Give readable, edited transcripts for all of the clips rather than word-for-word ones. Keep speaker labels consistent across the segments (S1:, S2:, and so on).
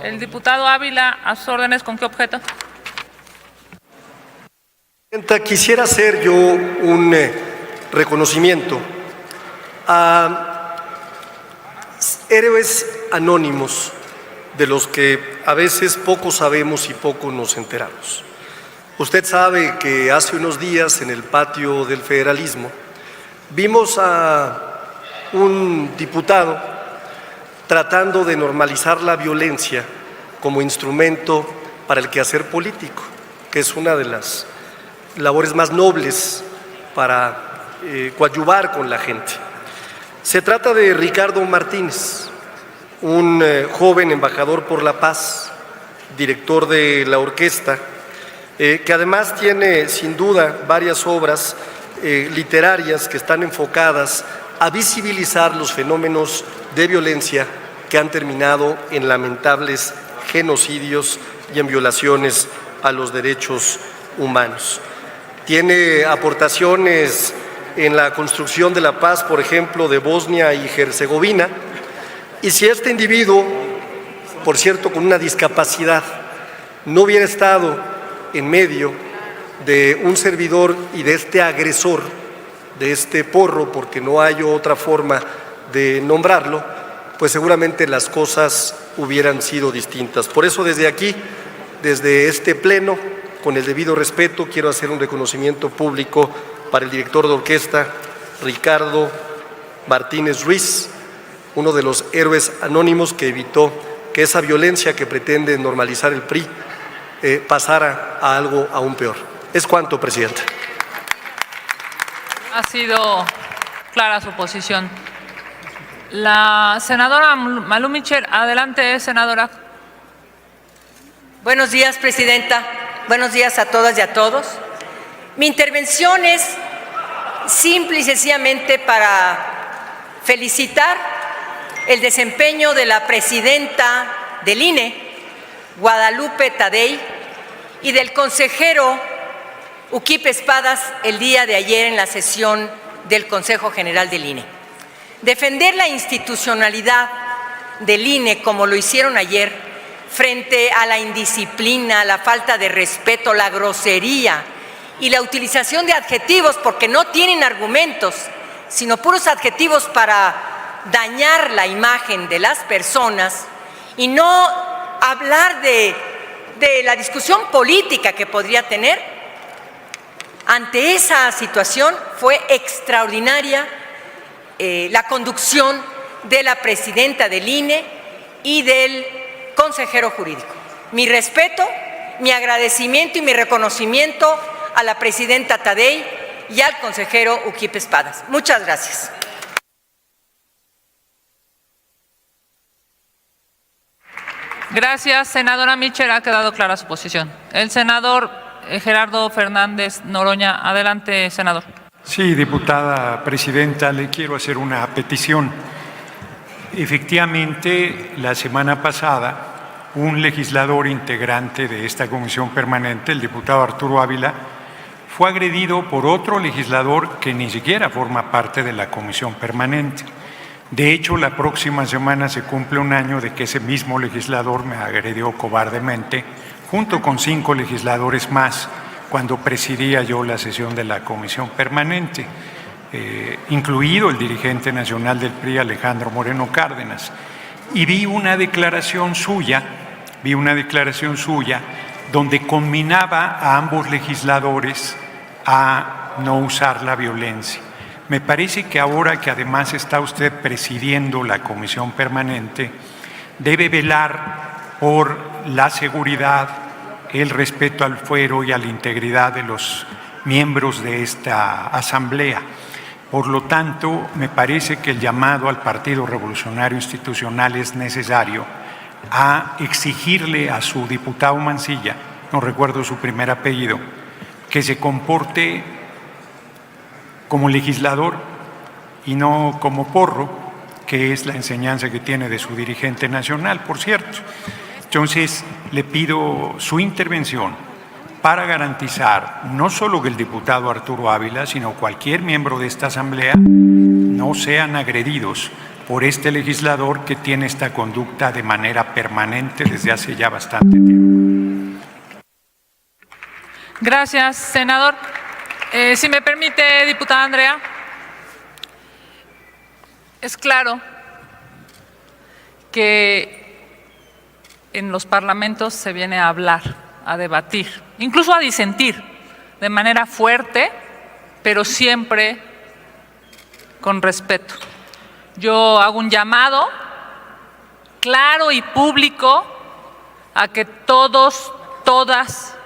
S1: El diputado Ávila, a sus órdenes, ¿con qué objeto?
S2: Quisiera hacer yo un reconocimiento a héroes anónimos de los que a veces poco sabemos y poco nos enteramos. Usted sabe que hace unos días en el patio del Federalismo vimos a un diputado tratando de normalizar la violencia como instrumento para el quehacer político, que es una de las labores más nobles para coadyuvar con la gente. Se trata de Ricardo Martínez, un joven embajador por la paz, director de la orquesta, que además tiene sin duda varias obras literarias que están enfocadas a visibilizar los fenómenos de violencia que han terminado en lamentables genocidios y en violaciones a los derechos humanos. Tiene aportaciones en la construcción de la paz, por ejemplo, de Bosnia y Herzegovina. Y si este individuo, por cierto, con una discapacidad, no hubiera estado en medio de un servidor y de este agresor, de este porro, porque no hay otra forma de nombrarlo, pues seguramente las cosas hubieran sido distintas. Por eso desde aquí, desde este pleno, con el debido respeto, quiero hacer un reconocimiento público para el director de orquesta, Ricardo Martínez Ruiz, uno de los héroes anónimos que evitó que esa violencia que pretende normalizar el PRI pasara a algo aún peor. Es cuanto, Presidenta.
S1: Ha sido clara su posición. La senadora Malú Micher, adelante, senadora.
S3: Buenos días, Presidenta. Buenos días a todas y a todos. Mi intervención es simple y sencillamente para felicitar el desempeño de la presidenta del INE, Guadalupe Tadei, y del consejero Uquipe Espadas el día de ayer en la sesión del Consejo General del INE. Defender la institucionalidad del INE como lo hicieron ayer frente a la indisciplina, la falta de respeto, la grosería y la utilización de adjetivos porque no tienen argumentos, sino puros adjetivos para dañar la imagen de las personas y no hablar de la discusión política que podría tener. Ante esa situación fue extraordinaria la conducción de la presidenta del INE y del consejero jurídico. Mi respeto, mi agradecimiento y mi reconocimiento a la presidenta Tadei y al consejero Uquipe Espadas. Muchas gracias.
S1: Gracias, senadora Micher, ha quedado clara su posición. El senador Gerardo Fernández Noroña, adelante, senador.
S4: Sí, diputada presidenta, le quiero hacer una petición. Efectivamente, la semana pasada, un legislador integrante de esta comisión permanente, el diputado Arturo Ávila, fue agredido por otro legislador que ni siquiera forma parte de la comisión permanente. De hecho, la próxima semana se cumple un año de que ese mismo legislador me agredió cobardemente, junto con 5 legisladores más, cuando presidía yo la sesión de la comisión permanente, incluido el dirigente nacional del PRI, Alejandro Moreno Cárdenas. Y vi una declaración suya donde conminaba a ambos legisladores a no usar la violencia. Me parece que ahora que además está usted presidiendo la comisión permanente, debe velar por la seguridad, el respeto al fuero y a la integridad de los miembros de esta asamblea. Por lo tanto, me parece que el llamado al Partido Revolucionario Institucional es necesario a exigirle a su diputado Mancilla, no recuerdo su primer apellido, que se comporte como legislador y no como porro, que es la enseñanza que tiene de su dirigente nacional, por cierto. Entonces, le pido su intervención para garantizar no solo que el diputado Arturo Ávila, sino cualquier miembro de esta asamblea no sean agredidos por este legislador que tiene esta conducta de manera permanente desde hace ya bastante tiempo.
S1: Gracias, senador. Si me permite, diputada Andrea, es claro que en los parlamentos se viene a hablar, a debatir, incluso a disentir de manera fuerte, pero siempre con respeto. Yo hago un llamado claro y público a que todos, todas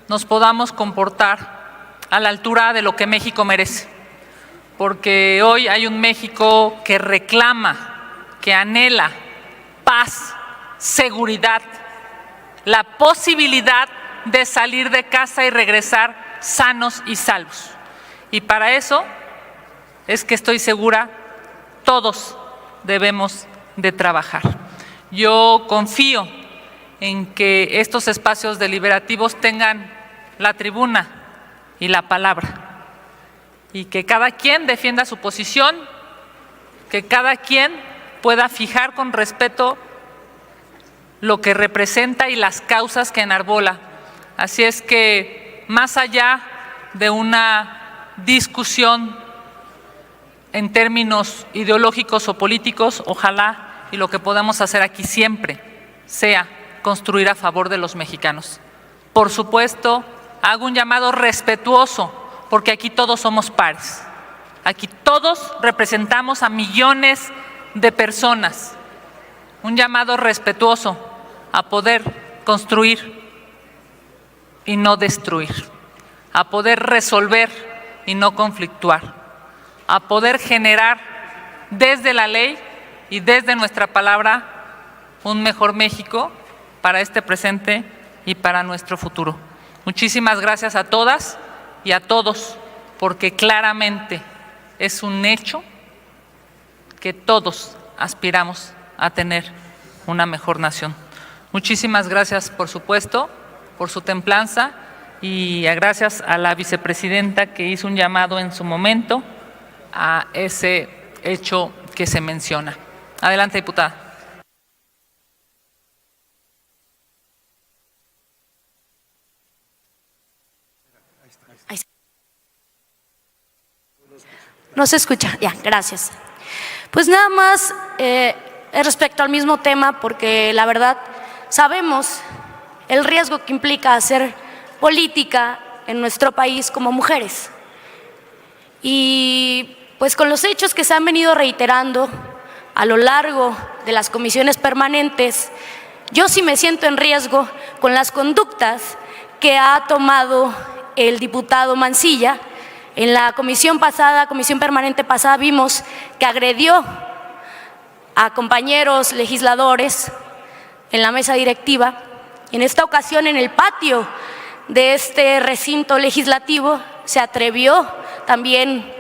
S1: nos podamos comportar a la altura de lo que México merece, porque hoy hay un México que reclama, que anhela paz, seguridad, la posibilidad de salir de casa y regresar sanos y salvos. Y para eso es que estoy segura, todos debemos de trabajar. Yo confío en que estos espacios deliberativos tengan la tribuna y la palabra, y que cada quien defienda su posición, que cada quien pueda fijar con respeto lo que representa y las causas que enarbola. Así es que, más allá de una discusión en términos ideológicos o políticos, ojalá y lo que podamos hacer aquí siempre sea construir a favor de los mexicanos. Por supuesto, hago un llamado respetuoso, porque aquí todos somos pares. Aquí todos representamos a millones de personas. Un llamado respetuoso a poder construir y no destruir, a poder resolver y no conflictuar, a poder generar desde la ley y desde nuestra palabra un mejor México para este presente y para nuestro futuro. Muchísimas gracias a todas y a todos, porque claramente es un hecho que todos aspiramos a tener una mejor nación. Muchísimas gracias, por supuesto, por su templanza, y gracias a la vicepresidenta que hizo un llamado en su momento a ese hecho que se menciona. Adelante, diputada.
S5: No se escucha, ya, gracias. Pues nada más respecto al mismo tema, porque la verdad sabemos el riesgo que implica hacer política en nuestro país como mujeres. Y pues con los hechos que se han venido reiterando a lo largo de las comisiones permanentes, yo sí me siento en riesgo con las conductas que ha tomado el diputado Mancilla. En la comisión permanente pasada, vimos que agredió a compañeros legisladores en la mesa directiva. En esta ocasión, en el patio de este recinto legislativo, se atrevió también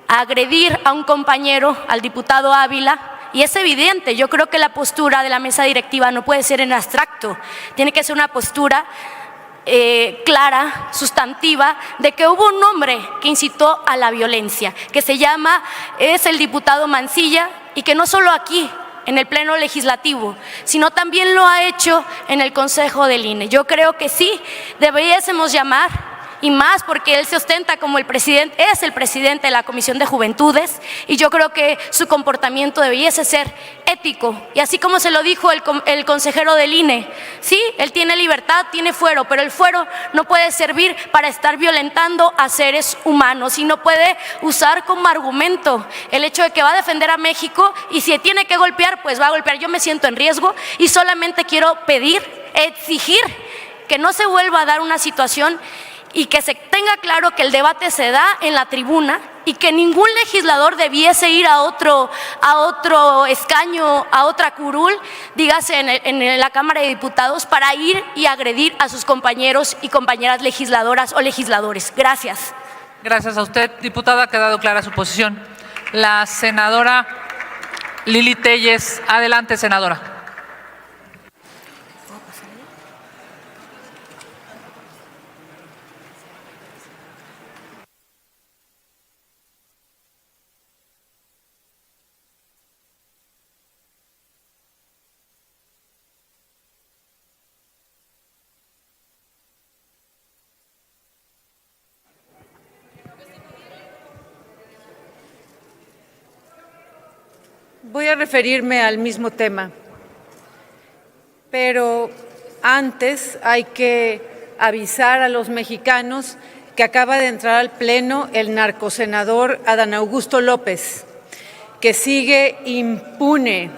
S5: a agredir a un compañero, al diputado Ávila, y es evidente. Yo creo que la postura de la mesa directiva no puede ser en abstracto, tiene que ser una postura clara, sustantiva, de que hubo un hombre que incitó a la violencia, que es el diputado Mancilla, y que no solo aquí, en el Pleno Legislativo, sino también lo ha hecho en el Consejo del INE. Yo creo que sí, deberíamos llamar, y más porque él se ostenta como el presidente, es el presidente de la Comisión de Juventudes, y yo creo que su comportamiento debiese ser ético. Y así como se lo dijo el consejero del INE, sí, él tiene libertad, tiene fuero, pero el fuero no puede servir para estar violentando a seres humanos, y no puede usar como argumento el hecho de que va a defender a México, y si tiene que golpear, pues va a golpear. Yo me siento en riesgo y solamente quiero exigir que no se vuelva a dar una situación, y que se tenga claro que el debate se da en la tribuna, y que ningún legislador debiese ir a otro escaño, a otra curul, dígase en la Cámara de Diputados, para ir y agredir a sus compañeros y compañeras legisladoras o legisladores. Gracias.
S1: Gracias a usted, diputada, ha quedado clara su posición. La senadora Lili Telles. Adelante, senadora.
S6: Voy a referirme al mismo tema, pero antes hay que avisar a los mexicanos que acaba de entrar al Pleno el narcosenador Adán Augusto López, que sigue impune,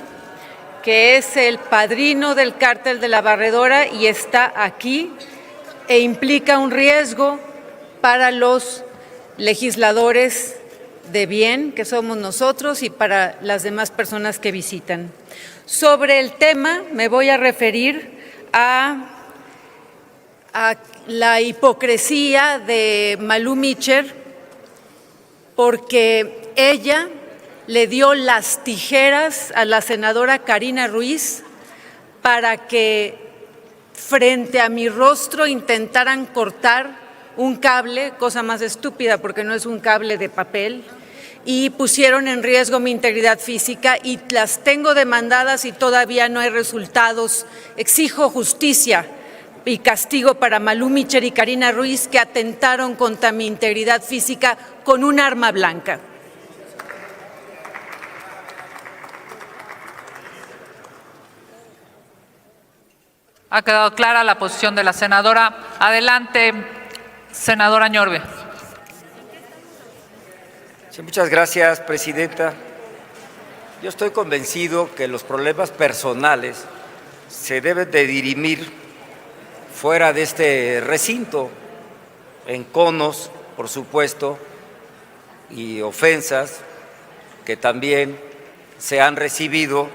S6: que es el padrino del cártel de la Barredora y está aquí e implica un riesgo para los legisladores de bien que somos nosotros y para las demás personas que visitan. Sobre el tema me voy a referir a la hipocresía de Malú Micher, porque ella le dio las tijeras a la senadora Karina Ruiz para que frente a mi rostro intentaran cortar un cable, cosa más estúpida porque no es un cable de papel, y pusieron en riesgo mi integridad física y las tengo demandadas y todavía no hay resultados. Exijo justicia y castigo para Malú Micher y Karina Ruiz, que atentaron contra mi integridad física con un arma blanca.
S1: Ha quedado clara la posición de la senadora. Adelante, senadora Añorbe.
S7: Sí, muchas gracias, presidenta. Yo estoy convencido que los problemas personales se deben de dirimir fuera de este recinto, en conos, por supuesto, y ofensas que también se han recibido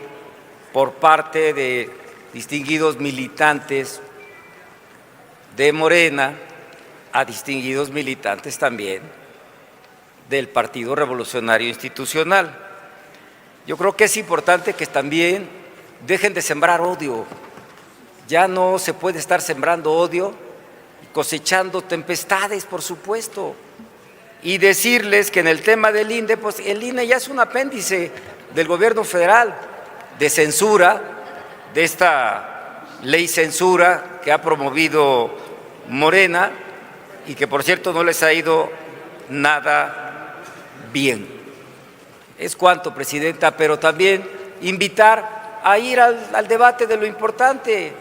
S7: por parte de distinguidos militantes de Morena, a distinguidos militantes también del Partido Revolucionario Institucional. Yo creo que es importante que también dejen de sembrar odio. Ya no se puede estar sembrando odio y cosechando tempestades, por supuesto. Y decirles que en el tema del INE, pues el INE ya es un apéndice del gobierno federal de censura, de esta ley censura que ha promovido Morena y que, por cierto, no les ha ido nada bien. Es cuanto, presidenta, pero también invitar a ir al debate de lo importante.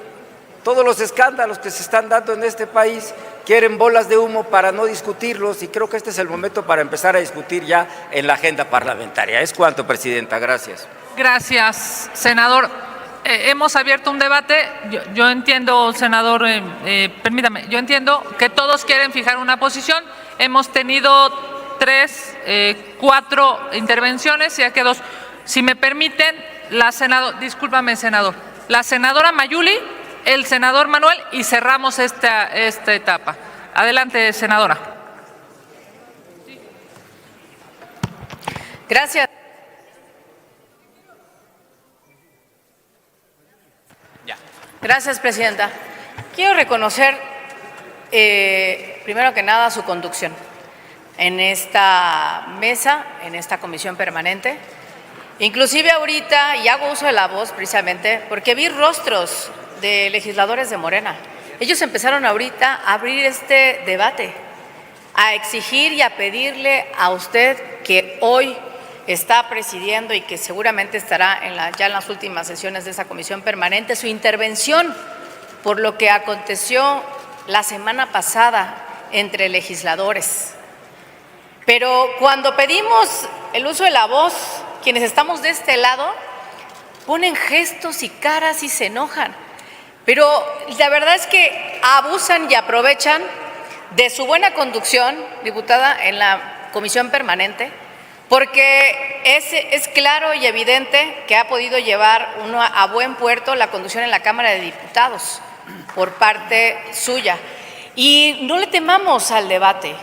S7: Todos los escándalos que se están dando en este país quieren bolas de humo para no discutirlos y creo que este es el momento para empezar a discutir ya en la agenda parlamentaria. Es cuanto, presidenta. Gracias.
S1: Gracias, senador. Hemos abierto un debate. Yo entiendo, senador, permítame, yo entiendo que todos quieren fijar una posición. Hemos tenido 4 intervenciones, ya que 2. Si me permiten, discúlpame, senador, la senadora Mayuli, el senador Manuel, y cerramos esta etapa. Adelante, senadora.
S3: Gracias. Gracias, presidenta. Quiero reconocer, primero que nada, su conducción en esta mesa, en esta comisión permanente. Inclusive ahorita, y hago uso de la voz precisamente, porque vi rostros de legisladores de Morena. Ellos empezaron ahorita a abrir este debate, a exigir y a pedirle a usted que hoy está presidiendo y que seguramente estará ya en las últimas sesiones de esa comisión permanente, su intervención por lo que aconteció la semana pasada entre legisladores. Pero cuando pedimos el uso de la voz, quienes estamos de este lado, ponen gestos y caras y se enojan. Pero la verdad es que abusan y aprovechan de su buena conducción, diputada, en la comisión permanente, porque es claro y evidente que ha podido llevar uno a buen puerto la conducción en la Cámara de Diputados por parte suya. Y no le temamos al debate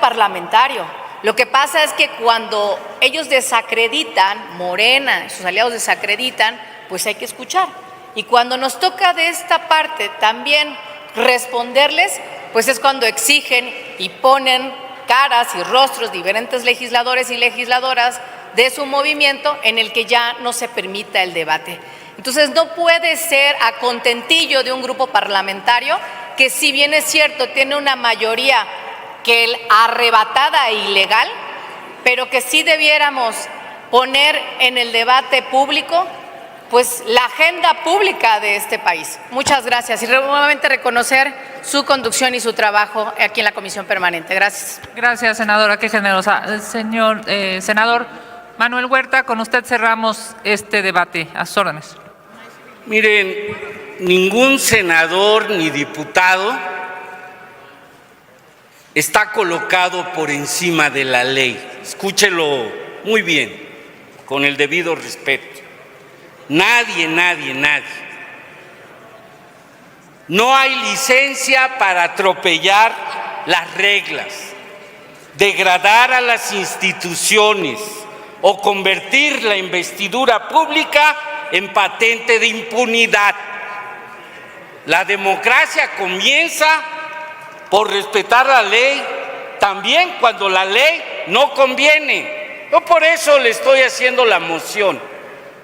S3: parlamentario. Lo que pasa es que cuando ellos desacreditan, Morena, sus aliados desacreditan, pues hay que escuchar. Y cuando nos toca de esta parte también responderles, pues es cuando exigen y ponen caras y rostros diferentes legisladores y legisladoras de su movimiento en el que ya no se permita el debate. Entonces no puede ser a contentillo de un grupo parlamentario que, si bien es cierto, tiene una mayoría que arrebatada e ilegal, pero que sí debiéramos poner en el debate público pues la agenda pública de este país. Muchas gracias y nuevamente reconocer su conducción y su trabajo aquí en la Comisión Permanente. Gracias.
S1: Gracias, senadora, qué generosa. Señor senador Manuel Huerta, con usted cerramos este debate. A sus órdenes.
S8: Miren, ningún senador ni diputado está colocado por encima de la ley. Escúchelo muy bien, con el debido respeto. Nadie. No hay licencia para atropellar las reglas, degradar a las instituciones o convertir la investidura pública en patente de impunidad. La democracia comienza por respetar la ley, también cuando la ley no conviene. Yo por eso le estoy haciendo la moción.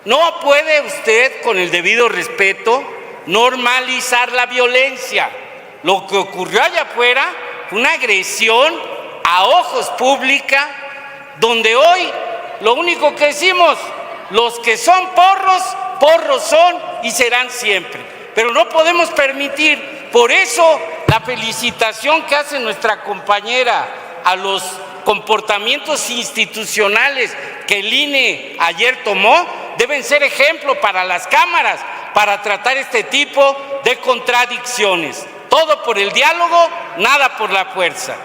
S8: No puede usted, con el debido respeto, normalizar la violencia. Lo que ocurrió allá afuera fue una agresión a ojos pública, donde hoy lo único que decimos, los que son porros, porros son y serán siempre. Pero no podemos permitir, por eso la felicitación que hace nuestra compañera a los comportamientos institucionales que el INE ayer tomó, deben ser ejemplo para las cámaras, para tratar este tipo de contradicciones. Todo por el diálogo, nada por la fuerza.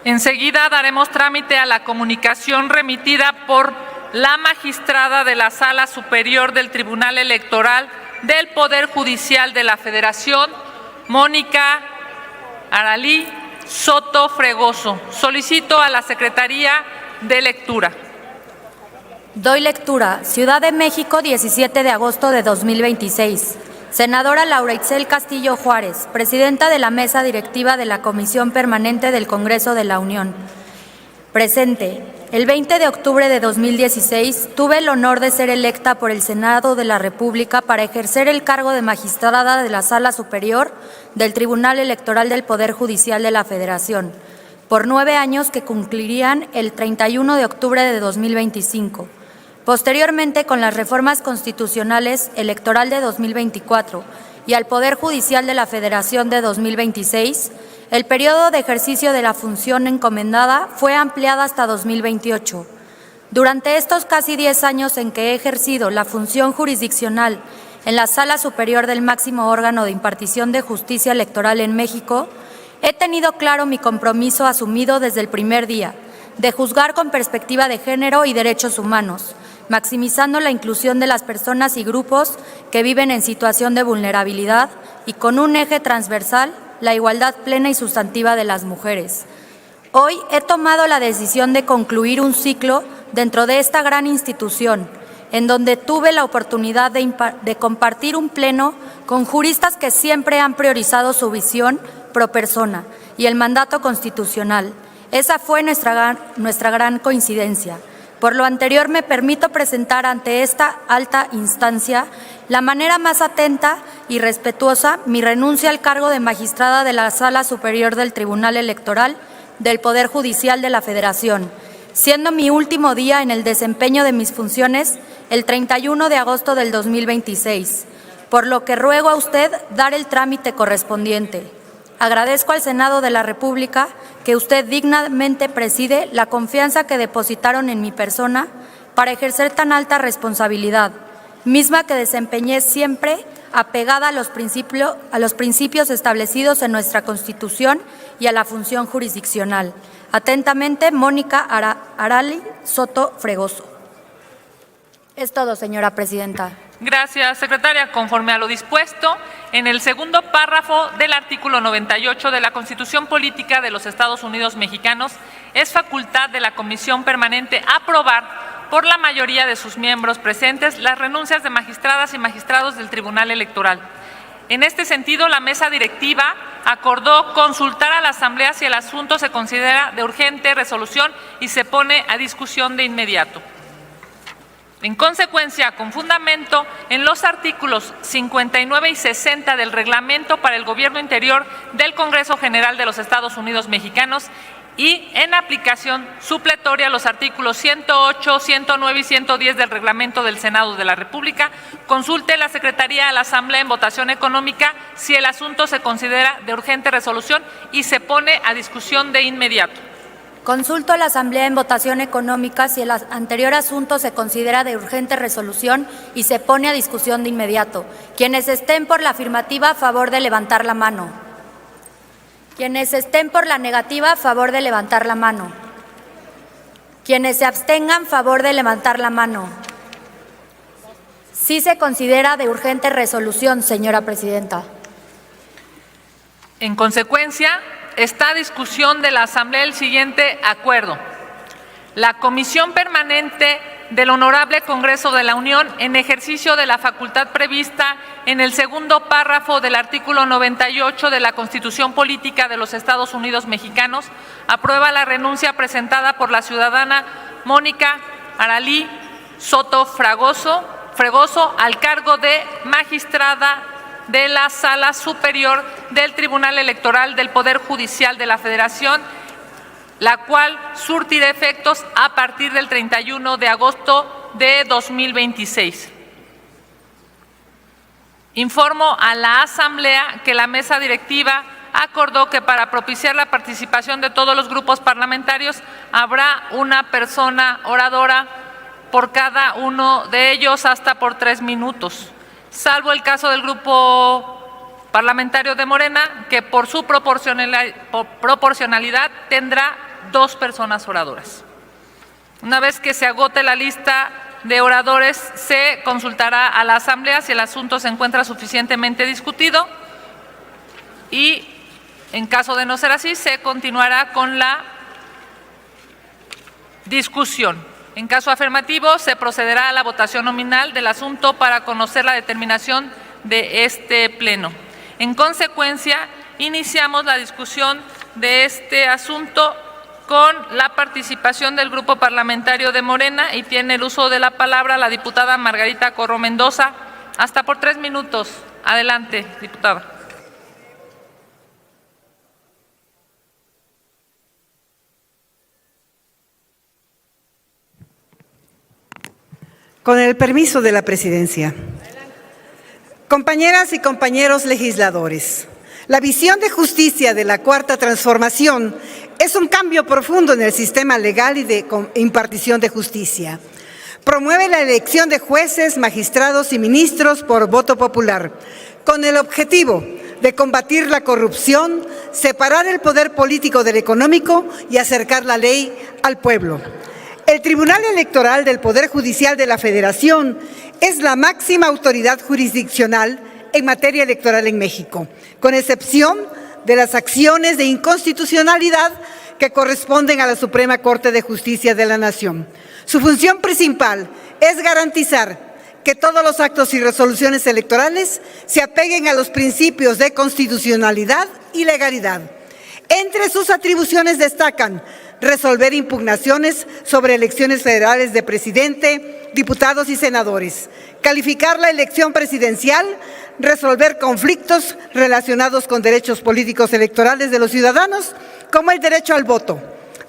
S1: Enseguida daremos trámite a la comunicación remitida por la magistrada de la Sala Superior del Tribunal Electoral del Poder Judicial de la Federación, Mónica Aralí Soto Fregoso. Solicito a la Secretaría de lectura.
S9: Doy lectura. Ciudad de México, 17 de agosto de 2026. Senadora Laura Itzel Castillo Juárez, presidenta de la Mesa Directiva de la Comisión Permanente del Congreso de la Unión. Presente. El 20 de octubre de 2016 tuve el honor de ser electa por el Senado de la República para ejercer el cargo de magistrada de la Sala Superior del Tribunal Electoral del Poder Judicial de la Federación, por 9 años que concluirían el 31 de octubre de 2025. Posteriormente, con las reformas constitucionales electoral de 2024 y al Poder Judicial de la Federación de 2026, el periodo de ejercicio de la función encomendada fue ampliado hasta 2028. Durante estos casi 10 años en que he ejercido la función jurisdiccional en la Sala Superior del máximo órgano de impartición de justicia electoral en México, he tenido claro mi compromiso asumido desde el primer día de juzgar con perspectiva de género y derechos humanos, maximizando la inclusión de las personas y grupos que viven en situación de vulnerabilidad y con un eje transversal, la igualdad plena y sustantiva de las mujeres. Hoy he tomado la decisión de concluir un ciclo dentro de esta gran institución, en donde tuve la oportunidad de compartir un pleno con juristas que siempre han priorizado su visión pro persona y el mandato constitucional. Esa fue nuestra gran coincidencia. Por lo anterior, me permito presentar ante esta alta instancia la manera más atenta y respetuosa mi renuncia al cargo de magistrada de la Sala Superior del Tribunal Electoral del Poder Judicial de la Federación, siendo mi último día en el desempeño de mis funciones el 31 de agosto del 2026, por lo que ruego a usted dar el trámite correspondiente. Agradezco al Senado de la República que usted dignamente preside la confianza que depositaron en mi persona para ejercer tan alta responsabilidad, misma que desempeñé siempre apegada a los principios establecidos en nuestra Constitución y a la función jurisdiccional. Atentamente, Mónica Aralí Soto Fregoso. Es todo, señora presidenta.
S1: Gracias, secretaria. Conforme a lo dispuesto en el segundo párrafo del artículo 98 de la Constitución Política de los Estados Unidos Mexicanos, es facultad de la Comisión Permanente aprobar por la mayoría de sus miembros presentes las renuncias de magistradas y magistrados del Tribunal Electoral. En este sentido, la mesa directiva acordó consultar a la Asamblea si el asunto se considera de urgente resolución y se pone a discusión de inmediato. En consecuencia, con fundamento en los artículos 59 y 60 del Reglamento para el Gobierno Interior del Congreso General de los Estados Unidos Mexicanos y en aplicación supletoria a los artículos 108, 109 y 110 del Reglamento del Senado de la República, consulte la Secretaría a la Asamblea en votación económica si el asunto se considera de urgente resolución y se pone a discusión de inmediato.
S9: Consulto a la Asamblea en votación económica si el anterior asunto se considera de urgente resolución y se pone a discusión de inmediato. Quienes estén por la afirmativa, a favor de levantar la mano. Quienes estén por la negativa, a favor de levantar la mano. Quienes se abstengan, a favor de levantar la mano. Sí se considera de urgente resolución, señora presidenta.
S1: En consecuencia, está a discusión de la Asamblea el siguiente acuerdo. La Comisión Permanente del Honorable Congreso de la Unión, en ejercicio de la facultad prevista en el segundo párrafo del artículo 98 de la Constitución Política de los Estados Unidos Mexicanos, aprueba la renuncia presentada por la ciudadana Mónica Aralí Soto Fregoso al cargo de magistrada de la Sala Superior del Tribunal Electoral del Poder Judicial de la Federación, la cual surtirá efectos a partir del 31 de agosto de 2026. Informo a la Asamblea que la mesa directiva acordó que para propiciar la participación de todos los grupos parlamentarios habrá una persona oradora por cada uno de ellos hasta por 3 minutos, salvo el caso del grupo parlamentario de Morena, que por su proporcionalidad tendrá 2 personas oradoras. Una vez que se agote la lista de oradores, se consultará a la Asamblea si el asunto se encuentra suficientemente discutido y, en caso de no ser así, se continuará con la discusión. En caso afirmativo, se procederá a la votación nominal del asunto para conocer la determinación de este Pleno. En consecuencia, iniciamos la discusión de este asunto con la participación del Grupo Parlamentario de Morena y tiene el uso de la palabra la diputada Margarita Corro Mendoza, hasta por 3 minutos. Adelante, diputada.
S10: Con el permiso de la presidencia. Compañeras y compañeros legisladores, la visión de justicia de la Cuarta Transformación es un cambio profundo en el sistema legal y de impartición de justicia. Promueve la elección de jueces, magistrados y ministros por voto popular, con el objetivo de combatir la corrupción, separar el poder político del económico y acercar la ley al pueblo. El Tribunal Electoral del Poder Judicial de la Federación es la máxima autoridad jurisdiccional en materia electoral en México, con excepción de las acciones de inconstitucionalidad que corresponden a la Suprema Corte de Justicia de la Nación. Su función principal es garantizar que todos los actos y resoluciones electorales se apeguen a los principios de constitucionalidad y legalidad. Entre sus atribuciones destacan resolver impugnaciones sobre elecciones federales de presidente, diputados y senadores, calificar la elección presidencial, resolver conflictos relacionados con derechos políticos electorales de los ciudadanos, como el derecho al voto,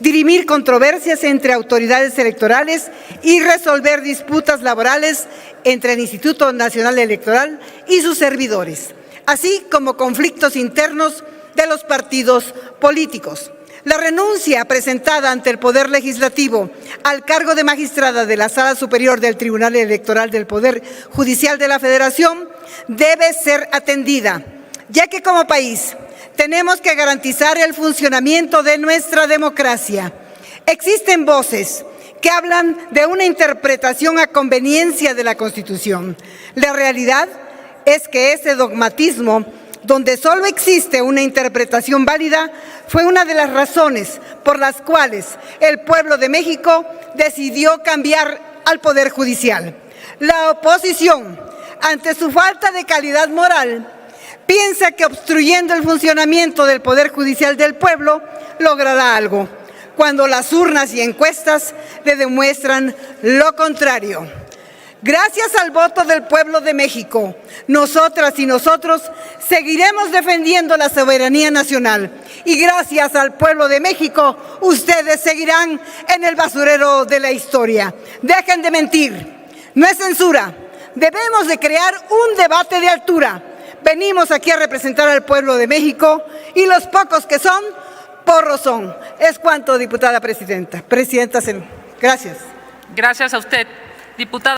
S10: dirimir controversias entre autoridades electorales y resolver disputas laborales entre el Instituto Nacional Electoral y sus servidores, así como conflictos internos de los partidos políticos. La renuncia presentada ante el Poder Legislativo al cargo de magistrada de la Sala Superior del Tribunal Electoral del Poder Judicial de la Federación debe ser atendida, ya que como país tenemos que garantizar el funcionamiento de nuestra democracia. Existen voces que hablan de una interpretación a conveniencia de la Constitución. La realidad es que ese dogmatismo, donde solo existe una interpretación válida, fue una de las razones por las cuales el pueblo de México decidió cambiar al Poder Judicial. La oposición, ante su falta de calidad moral, piensa que obstruyendo el funcionamiento del Poder Judicial del pueblo logrará algo, cuando las urnas y encuestas le demuestran lo contrario. Gracias al voto del pueblo de México, nosotras y nosotros seguiremos defendiendo la soberanía nacional. Y gracias al pueblo de México, ustedes seguirán en el basurero de la historia. Dejen de mentir, no es censura. Debemos de crear un debate de altura. Venimos aquí a representar al pueblo de México y los pocos que son, porros son. Es cuanto, diputada presidenta. Gracias.
S1: Gracias a usted, diputada.